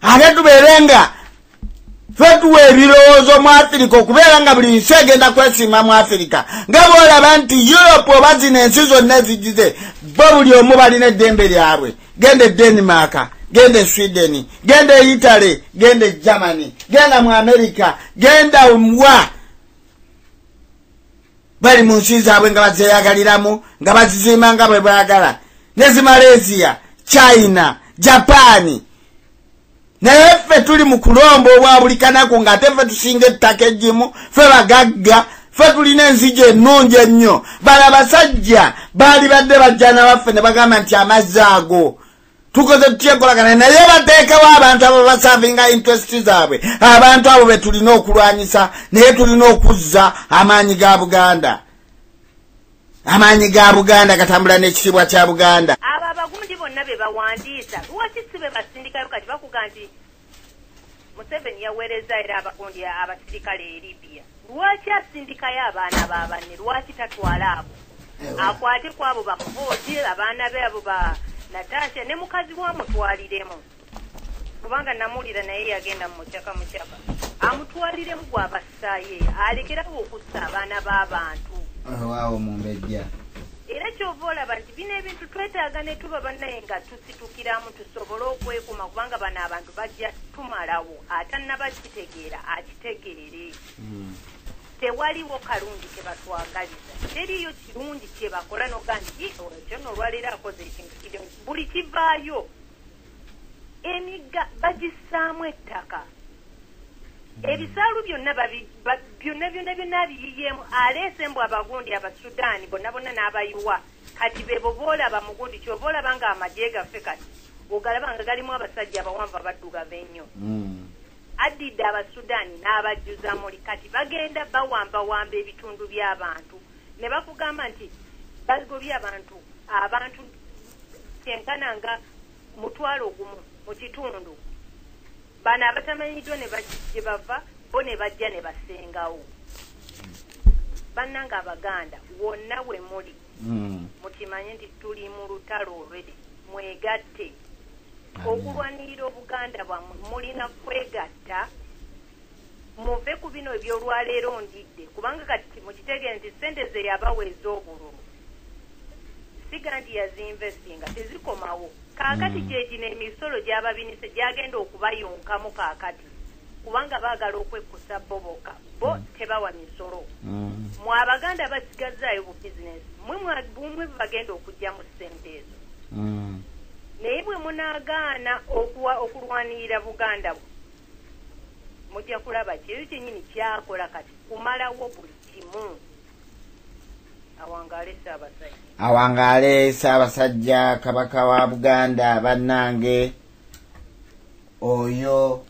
ate tubeerenga ffe tuwa ebirowoozo mu Afirika okubeera nga buli nsi egenda kwesiima mu Afirika nga bw'olaba nti Europe oba zino ensi zonna ezigize bo buli omu balina eddembe lyabwe. Genda e Denmark, genda e Sweden, genda e Italy, genda e Germany, genda mu America, genda wa bali mu nsi zaabwe nga bazeeyagaliramu nga bazizimba nga bwe baagala. Nezi Malaysia, China, Japan. Naye ffe tuli mu kulomba obwa buli kanaku ng'ate ffe tusinga ettaka eggimu, ffe bagagga, ffe tulina enzigi ennungi ennyo. Bano abasajja baali badde bajja n'abaffe ne bagamba nti amazzi ago tukoze tutyekolagana, naye bateekawo abantu abo basavinga interest zaabwe. Abantu abo be tulina okulwanyisa, naye tulina okuzza amaanyi ga Buganda. Amaanyi ga Buganda gatambula n'ekitiibwa kya Buganda. Abo abagundi bonna be bawandiisa lwaki si be basindikayo kati bakuga nti Museveni yaweereza era abagundi abasirikale e Libya. Lwaki asindikayo abaana b'abanne? Lwaki tatwala abo akwate ku abo bamubooti abaana be abo ba Natasha ne mukazi wa mutwaliremu, kubanga namuwulira naye yagenda mu mucaka amutwaliremu gw'abasaaye alekerawo okussa abaana b'abantu. Waawo mumbejja. Era kyova olaba nti bino ebintu twetaaga ne tuba bannaye nga tusitukiramu tusobole okwekuma, kubanga bano abantu bajja tumalawo atannabakitegeera akitegeere. Tewaliwo kalungi ke batwagaliza, teriyo kirungi kye bakola noga nti ekyo n'olwaleero akoze ekintu kirungi. Buli kivaayo emigga bagissaamu ettaka, ebisaalu byonna byonna biyiyeemu. Aleese mbu abagundi Abasudaani bonna n'abayuwa kati bebo boolaba mugundi kyova olaba nga amagye gaffe kati ogalaba nga galimu abasajja abawanvu abaddugavu ennyo. Addidde Abasudaani n'abajjuza muli kati bagenda bawamba ebitundu by'abantu ne bakugamba nti bagobye abantu kyenkana nga mutwalo gumu mu kitundu. Bano abatamanyiddwa ne gye bava bo ne bajja ne basengawo. Bannanga Abaganda wonna we muli mukimanye nti tuli mu lutalo olwedi, mwegatte okulwanirira Obuganda bwammwe. Mulina kwegatta muve ku bino ebyolwaleero ndidde, kubanga kati mukitegeere nti ssente ze yabaweeza obululu siga nti yazinvestinga tezikomawo. Kaakati gyegino emisolo gy'ababinise gyagenda okubayonkamu kaakati, kubanga baagala okwekkusa boboka bo tebawa misolo. Mwe Abaganda basigazaayo bu bizinesi mwe bagenda okugyamu ssente ezo. Naye bwe munaagaana okulwanirira Buganda mujja kulaba kyeyo kyennyini kyakola kati kumalawo buli kimu. Awangaale Ssaabasajja Kabaka wa Buganda. Bannange oyo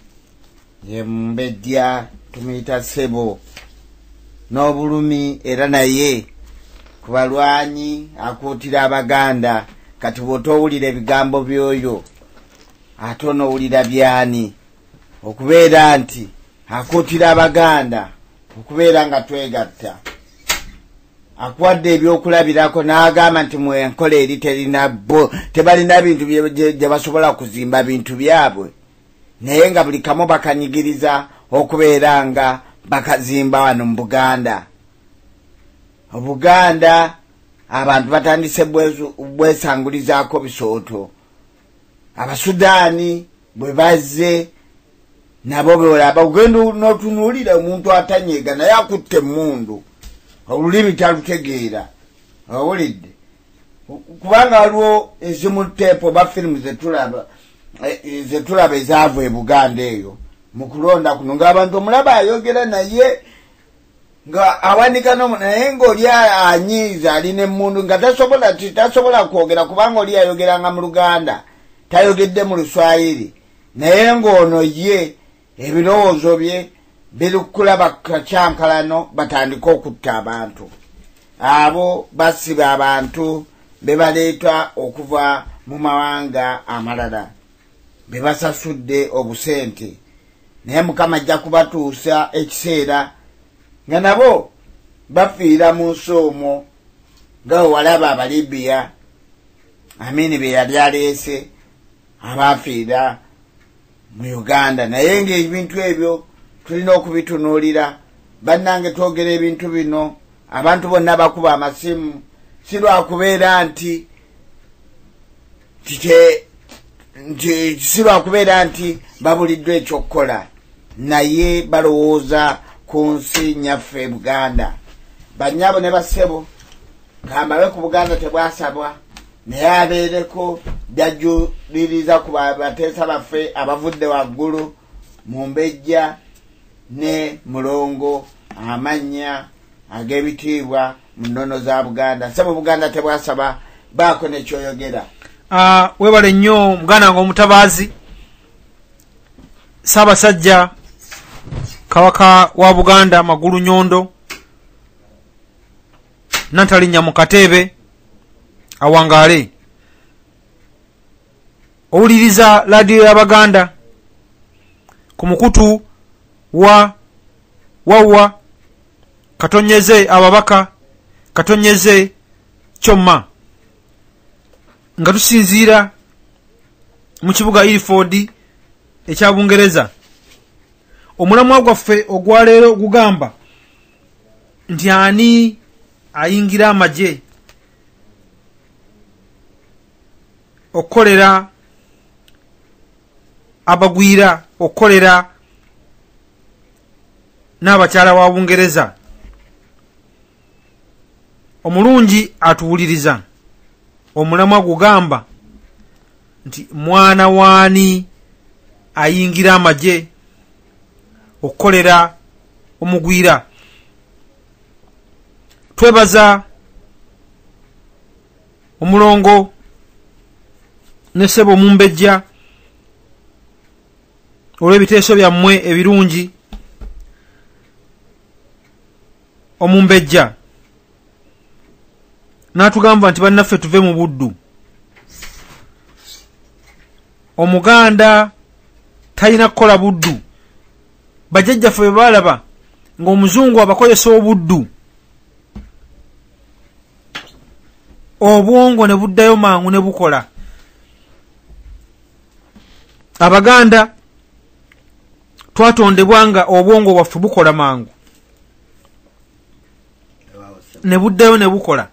ye Mbejja tumuyita Ssebo n'obulumi, era naye ku balwanyi akuutira Abaganda. Kati bw'otowulira ebigambo by'oyo ate onowulira byani, okubeera nti akuutira Abaganda okubeera nga twegatta. Akuwadde ebyokulabirako n'agamba nti mu enkola eri tebalina bintu gye basobola kuzimba bintu byabwe, naye nga buli kamu bakanyigiriza okubeera nga bakazimba wano mu Buganda. Obuganda abantu batandise bwesangulizaako bisooto. Abasudaani bwe bazze nabo beolaba ogenda n'otunuulira omuntu atanyeega naye akutte emmundu olulimi talutegeera. Owulidde? Kubanga waliwo ezimu teepo ba firimu zetulaba ezaava e Buganda eyo mu kulonda kuno ng'abantu omulaba ayogera naye nga awanika naye ng'oli anyiiza alina emmundu nga tasobola kwogera, kubanga oli ayogeranga mu Luganda tayogedde mu Luswayiri, naye ng'ono ye ebirowoozo bye biri kulaba kacyankalano batandika okutta abantu. Abo basiba abantu be baleeta okuva mu mawanga amalala be basasudde obusente, naye Mukama ajja kubatuusa ekiseera nga nabo bafiira mu nsi omwo nga walaba Abalibiya Amini be yali aleese abafiira mu Uganda naye ng'ebintu ebyo tulina okubitunuulira bannange twogera ebintu bino abantu bonna bakuba amasimu si lwakubeera nti si lwakubeera nti babuliddwa ekyokukola naye balowooza ku nsi nyaffe Buganda bannyabo ne bassebo kambabe ku Buganda tebwasabwa naye abeereko byajuliriza ku bateesa baffe abavudde waggulu mu Mbejja ne Mulongo amannya ag'ebitiibwa mu nnono za Buganda sebo Buganda tebwasaba baako nekyoyogera. Webale nnyo muganda nga omutabaazi Ssaabasajja Kabaka wa Buganda Magulu Nyondo Natalinnya mu Kateebe awangaale owuliriza laadiyo y'Abaganda ku mukutu wa wawa katonyeze ababaka katonyeze kyomma nga tusinziira mu kibuga Ilford ekya Bungereza omulamwa gwaffe ogwaleero gugamba nti ani ayingira amagye okukolera abagwira okukolera n'abakyala wa Bungereza omulungi atuwuliriza omulamwa gugamba nti mwana waani ayingira amagye okukolera omugwira. Twebaza omulongo ne ssebo mu Mbejja olw'ebiteeso byammwe ebirungi omumbejja n'atugamba nti bannaffe tuve mu buddu. Omuganda talina kukola buddu. Bajjajjaffe bwe baalaba ng'omuzungu abakozesa obuddu obwongo ne buddayo mangu ne bukola. Abaganda twatondebwa nga obwongo bwaffe bukola mangu ne buddayo ne bukola.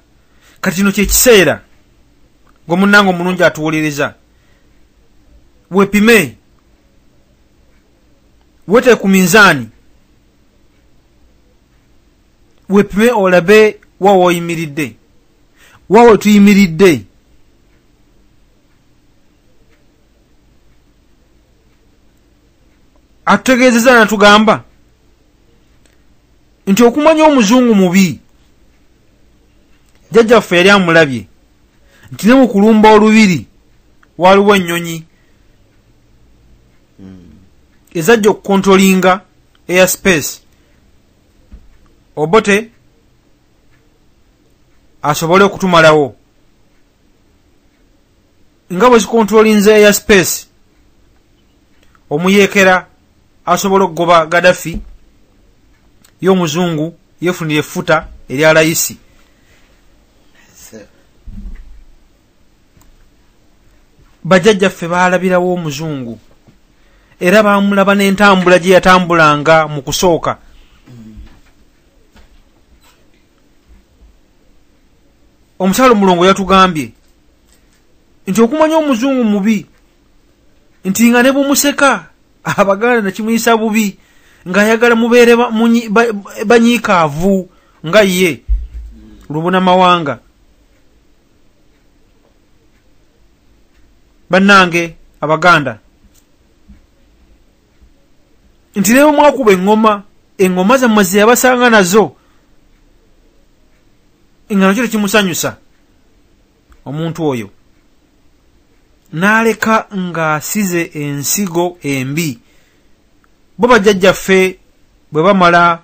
Kati kino kye kiseera ng'omunnange omulungi atuwuliriza wepime wete ku minzaani wepime olabe wawo oyimiridde wawo tuyimiridde. Atutegeezeza natugamba nti okumanya omuzungu mubi jjajjaffe yali amulabye nti ne mu kulumba olubiri waliwo ennyonyi ezajja okukontrolinga airspace obote asobole okutumalawo nga bwe zikontrolinze airspace omuyeekera asobole okugoba Gaddafi y'omuzungu yefunira effuta erya layisi. Bajjajjaffe baalabirawo omuzungu era baamulaba n'entambula gye yatambulanga mu kusooka. Omukyalo Mulongo yatugambye nti okumanya omuzungu mubi nti nga ne bumuseka Abaganda nakimuyisa bubi ng'ayagala mubeere banyiikaavu nga ye Lubuna Mawanga. Bannange Abaganda nti ne mwakuba eŋŋoma zammwe ze yabasanga nazo nga nakyo tekimusanyusa omuntu oyo n'aleka ng'asize ensigo embi. Bo bajjajjaffe bwe bamala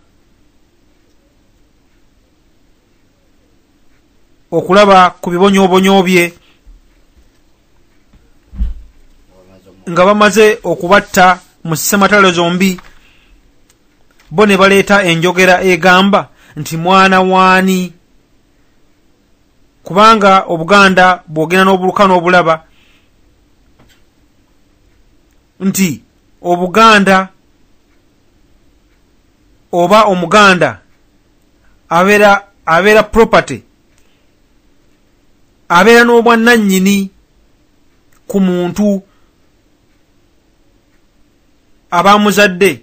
okulaba ku bibonyoobonyo bye nga bamaze okubatta mu ssematalo zombi, bo ne baleeta enjogera egamba nti mwana waani, kubanga Obuganda bwogenda n'obuluka n'obulaba nti Obuganda oba Omuganda abeera property, abeera n'obwannannyini ku muntu abamuzadde,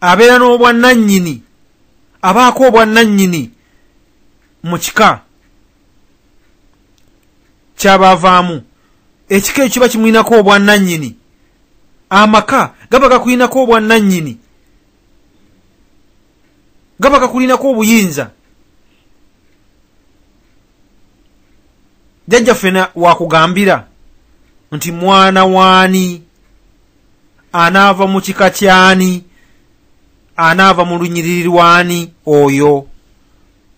abeera n'obwannannyini, abaako obwannannyini mu kika ky'abaavaamu. Ekika ekyo kiba kimulinako obwannannyini, amaka gaba gakulinako obwannannyini, gaba gakulinako obuyinza. Jjajjaffe wakugambira nti mwana waani, anaava mu kika kyani, anaava mu lunyiriri lwani, oyo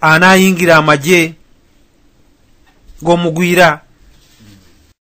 anaayingira amagye g'omugwira